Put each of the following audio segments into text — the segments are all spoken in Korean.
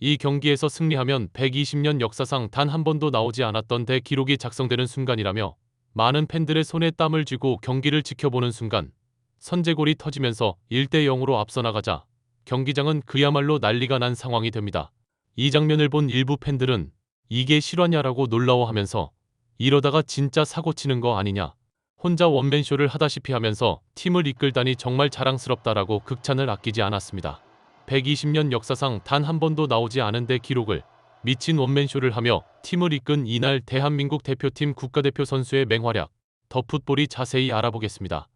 이 경기에서 승리하면 120년 역사상 단 한 번도 나오지 않았던 대기록이 작성되는 순간이라며 많은 팬들의 손에 땀을 쥐고 경기를 지켜보는 순간 선제골이 터지면서 1대 0으로 앞서 나가자 경기장은 그야말로 난리가 난 상황이 됩니다. 이 장면을 본 일부 팬들은 이게 실화냐라고 놀라워하면서 이러다가 진짜 사고치는 거 아니냐, 혼자 원맨쇼를 하다시피 하면서 팀을 이끌다니 정말 자랑스럽다라고 극찬을 아끼지 않았습니다. 120년 역사상 단 한 번도 나오지 않은 기록을 미친 원맨쇼를 하며 팀을 이끈 이날 대한민국 대표팀 국가대표 선수의 맹활약, 더 풋볼이 자세히 알아보겠습니다.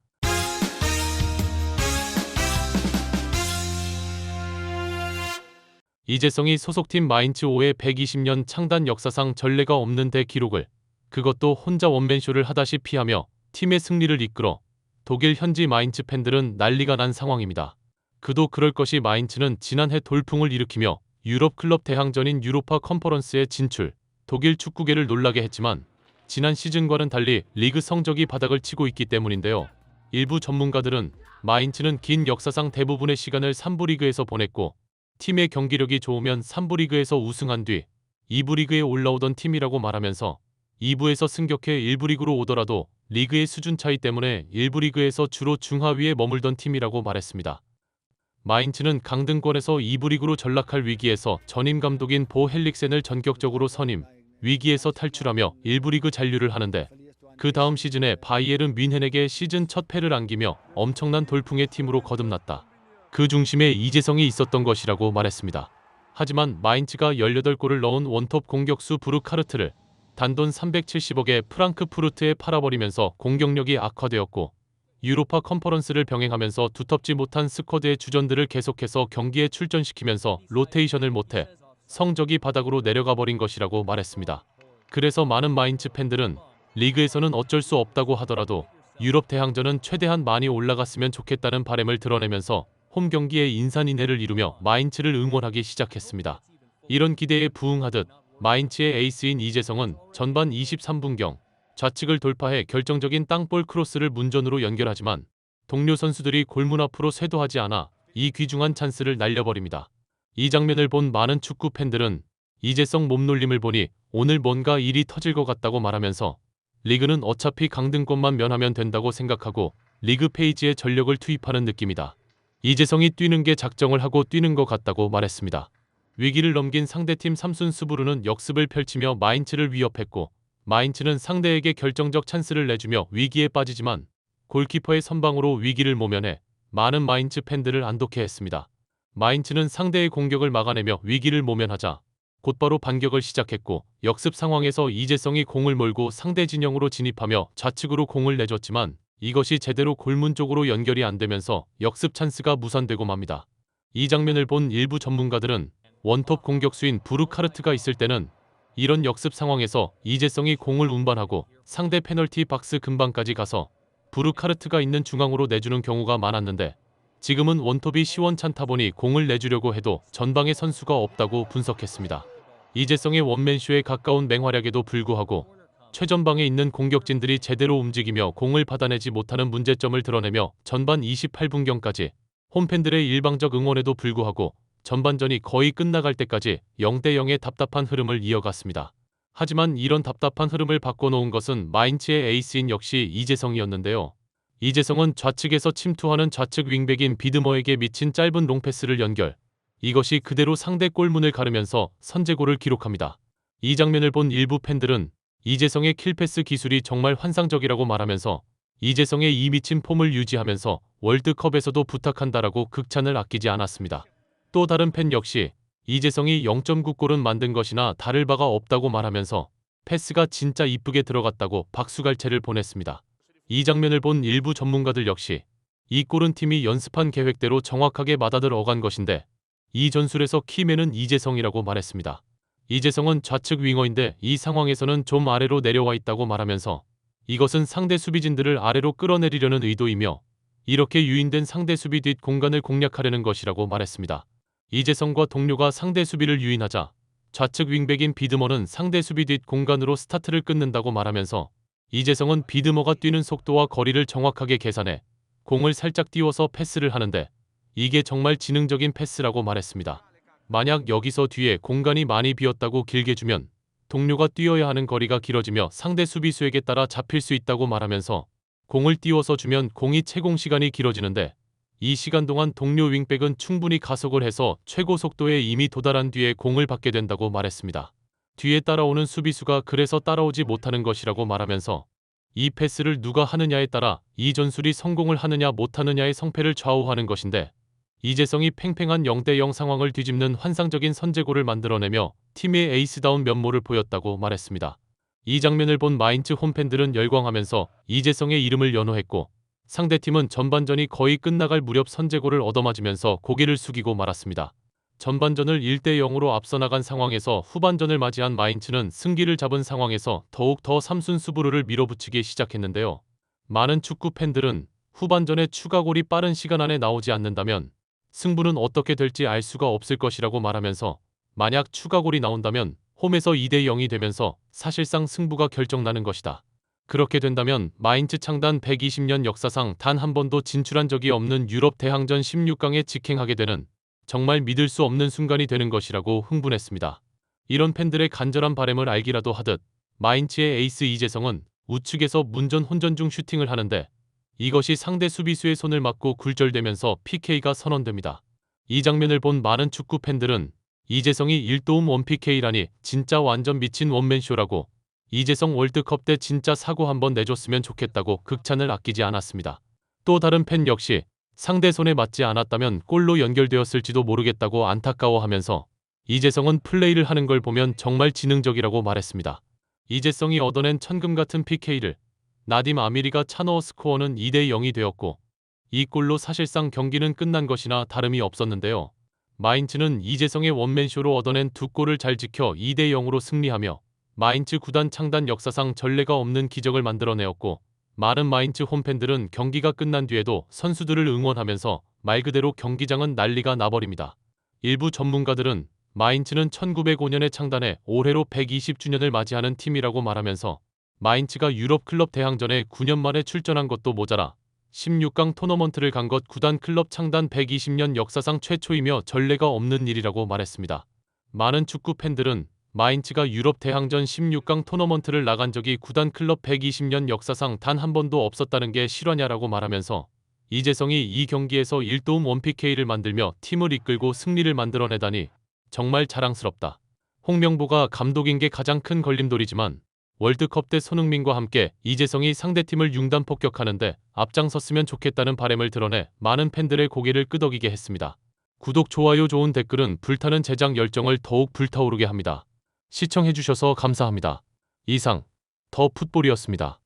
이재성이 소속팀 마인츠 5의 120년 창단 역사상 전례가 없는 대기록을, 그것도 혼자 원맨쇼를 하다시피 하며 팀의 승리를 이끌어 독일 현지 마인츠 팬들은 난리가 난 상황입니다. 그도 그럴 것이 마인츠는 지난해 돌풍을 일으키며 유럽 클럽 대항전인 유로파 컨퍼런스에 진출, 독일 축구계를 놀라게 했지만 지난 시즌과는 달리 리그 성적이 바닥을 치고 있기 때문인데요. 일부 전문가들은 마인츠는 긴 역사상 대부분의 시간을 3부 리그에서 보냈고 팀의 경기력이 좋으면 3부 리그에서 우승한 뒤 2부 리그에 올라오던 팀이라고 말하면서 2부에서 승격해 1부 리그로 오더라도 리그의 수준 차이 때문에 1부 리그에서 주로 중하위에 머물던 팀이라고 말했습니다. 마인츠는 강등권에서 2부 리그로 전락할 위기에서 전임 감독인 보 헬릭센을 전격적으로 선임, 위기에서 탈출하며 1부 리그 잔류를 하는데 그 다음 시즌에 바이에른 뮌헨에게 시즌 첫 패를 안기며 엄청난 돌풍의 팀으로 거듭났다. 그 중심에 이재성이 있었던 것이라고 말했습니다. 하지만 마인츠가 18골을 넣은 원톱 공격수 부르카르트를 단돈 370억에 프랑크푸르트에 팔아버리면서 공격력이 악화되었고 유로파 컨퍼런스를 병행하면서 두텁지 못한 스쿼드의 주전들을 계속해서 경기에 출전시키면서 로테이션을 못해 성적이 바닥으로 내려가 버린 것이라고 말했습니다. 그래서 많은 마인츠 팬들은 리그에서는 어쩔 수 없다고 하더라도 유럽 대항전은 최대한 많이 올라갔으면 좋겠다는 바람을 드러내면서 홈 경기에 인산인해를 이루며 마인츠를 응원하기 시작했습니다. 이런 기대에 부응하듯 마인츠의 에이스인 이재성은 전반 23분경 좌측을 돌파해 결정적인 땅볼 크로스를 문전으로 연결하지만 동료 선수들이 골문 앞으로 쇄도하지 않아 이 귀중한 찬스를 날려버립니다. 이 장면을 본 많은 축구 팬들은 이재성 몸놀림을 보니 오늘 뭔가 일이 터질 것 같다고 말하면서 리그는 어차피 강등권만 면하면 된다고 생각하고 리그 페이지에 전력을 투입하는 느낌이다. 이재성이 뛰는 게 작정을 하고 뛰는 것 같다고 말했습니다. 위기를 넘긴 상대팀 삼순 스부르는 역습을 펼치며 마인츠를 위협했고 마인츠는 상대에게 결정적 찬스를 내주며 위기에 빠지지만 골키퍼의 선방으로 위기를 모면해 많은 마인츠 팬들을 안독해 했습니다. 마인츠는 상대의 공격을 막아내며 위기를 모면하자 곧바로 반격을 시작했고 역습 상황에서 이재성이 공을 몰고 상대 진영으로 진입하며 좌측으로 공을 내줬지만 이것이 제대로 골문 쪽으로 연결이 안 되면서 역습 찬스가 무산되고 맙니다. 이 장면을 본 일부 전문가들은 원톱 공격수인 부르카르트가 있을 때는 이런 역습 상황에서 이재성이 공을 운반하고 상대 페널티 박스 근방까지 가서 부르카르트가 있는 중앙으로 내주는 경우가 많았는데 지금은 원톱이 시원찮다 보니 공을 내주려고 해도 전방에 선수가 없다고 분석했습니다. 이재성의 원맨쇼에 가까운 맹활약에도 불구하고 최전방에 있는 공격진들이 제대로 움직이며 공을 받아내지 못하는 문제점을 드러내며 전반 28분경까지 홈팬들의 일방적 응원에도 불구하고 전반전이 거의 끝나갈 때까지 0대 0의 답답한 흐름을 이어갔습니다. 하지만 이런 답답한 흐름을 바꿔놓은 것은 마인츠의 에이스인 역시 이재성이었는데요. 이재성은 좌측에서 침투하는 좌측 윙백인 비드머에게 미친 짧은 롱패스를 연결, 이것이 그대로 상대 골문을 가르면서 선제골을 기록합니다. 이 장면을 본 일부 팬들은 이재성의 킬패스 기술이 정말 환상적이라고 말하면서 이재성의 이 미친 폼을 유지하면서 월드컵에서도 부탁한다라고 극찬을 아끼지 않았습니다. 또 다른 팬 역시 이재성이 0.9골은 만든 것이나 다를 바가 없다고 말하면서 패스가 진짜 이쁘게 들어갔다고 박수갈채를 보냈습니다. 이 장면을 본 일부 전문가들 역시 이 골은 팀이 연습한 계획대로 정확하게 맞아들어간 것인데 이 전술에서 키맨은 이재성이라고 말했습니다. 이재성은 좌측 윙어인데 이 상황에서는 좀 아래로 내려와 있다고 말하면서 이것은 상대 수비진들을 아래로 끌어내리려는 의도이며 이렇게 유인된 상대 수비 뒷 공간을 공략하려는 것이라고 말했습니다. 이재성과 동료가 상대 수비를 유인하자 좌측 윙백인 비드머는 상대 수비 뒷 공간으로 스타트를 끊는다고 말하면서 이재성은 비드머가 뛰는 속도와 거리를 정확하게 계산해 공을 살짝 띄워서 패스를 하는데 이게 정말 지능적인 패스라고 말했습니다. 만약 여기서 뒤에 공간이 많이 비었다고 길게 주면 동료가 뛰어야 하는 거리가 길어지며 상대 수비수에게 따라 잡힐 수 있다고 말하면서 공을 띄워서 주면 공이 채공 시간이 길어지는데 이 시간 동안 동료 윙백은 충분히 가속을 해서 최고 속도에 이미 도달한 뒤에 공을 받게 된다고 말했습니다. 뒤에 따라오는 수비수가 그래서 따라오지 못하는 것이라고 말하면서 이 패스를 누가 하느냐에 따라 이 전술이 성공을 하느냐 못하느냐의 성패를 좌우하는 것인데 이재성이 팽팽한 0대0 상황을 뒤집는 환상적인 선제골을 만들어내며 팀의 에이스다운 면모를 보였다고 말했습니다. 이 장면을 본 마인츠 홈팬들은 열광하면서 이재성의 이름을 연호했고 상대팀은 전반전이 거의 끝나갈 무렵 선제골을 얻어맞으면서 고개를 숙이고 말았습니다. 전반전을 1대0으로 앞서 나간 상황에서 후반전을 맞이한 마인츠는 승기를 잡은 상황에서 더욱 더 삼순수부르를 밀어붙이기 시작했는데요. 많은 축구 팬들은 후반전에 추가골이 빠른 시간 안에 나오지 않는다면 승부는 어떻게 될지 알 수가 없을 것이라고 말하면서 만약 추가골이 나온다면 홈에서 2대0이 되면서 사실상 승부가 결정나는 것이다. 그렇게 된다면 마인츠 창단 120년 역사상 단 한 번도 진출한 적이 없는 유럽 대항전 16강에 직행하게 되는 정말 믿을 수 없는 순간이 되는 것이라고 흥분했습니다. 이런 팬들의 간절한 바람을 알기라도 하듯 마인츠의 에이스 이재성은 우측에서 문전 혼전 중 슈팅을 하는데 이것이 상대 수비수의 손을 맞고 굴절되면서 PK가 선언됩니다. 이 장면을 본 많은 축구 팬들은 이재성이 1도움 1PK라니 진짜 완전 미친 원맨쇼라고 이재성 월드컵 때 진짜 사고 한번 내줬으면 좋겠다고 극찬을 아끼지 않았습니다. 또 다른 팬 역시 상대 손에 맞지 않았다면 골로 연결되었을지도 모르겠다고 안타까워하면서 이재성은 플레이를 하는 걸 보면 정말 지능적이라고 말했습니다. 이재성이 얻어낸 천금 같은 PK를 나딤 아미리가 차넣어 스코어는 2대0이 되었고 이 골로 사실상 경기는 끝난 것이나 다름이 없었는데요. 마인츠는 이재성의 원맨쇼로 얻어낸 두 골을 잘 지켜 2대0으로 승리하며 마인츠 구단 창단 역사상 전례가 없는 기적을 만들어내었고 많은 마인츠 홈팬들은 경기가 끝난 뒤에도 선수들을 응원하면서 말 그대로 경기장은 난리가 나버립니다. 일부 전문가들은 마인츠는 1905년에 창단해 올해로 120주년을 맞이하는 팀이라고 말하면서 마인츠가 유럽 클럽 대항전에 9년 만에 출전한 것도 모자라 16강 토너먼트를 간 것 구단 클럽 창단 120년 역사상 최초이며 전례가 없는 일이라고 말했습니다. 많은 축구 팬들은 마인츠가 유럽 대항전 16강 토너먼트를 나간 적이 구단 클럽 120년 역사상 단 한 번도 없었다는 게 실화냐라고 말하면서 이재성이 이 경기에서 1도움 1PK를 만들며 팀을 이끌고 승리를 만들어내다니 정말 자랑스럽다. 홍명보가 감독인 게 가장 큰 걸림돌이지만 월드컵 때 손흥민과 함께 이재성이 상대팀을 융단 폭격하는데 앞장섰으면 좋겠다는 바람을 드러내 많은 팬들의 고개를 끄덕이게 했습니다. 구독, 좋아요, 좋은 댓글은 불타는 제작 열정을 더욱 불타오르게 합니다. 시청해주셔서 감사합니다. 이상 더 풋볼이었습니다.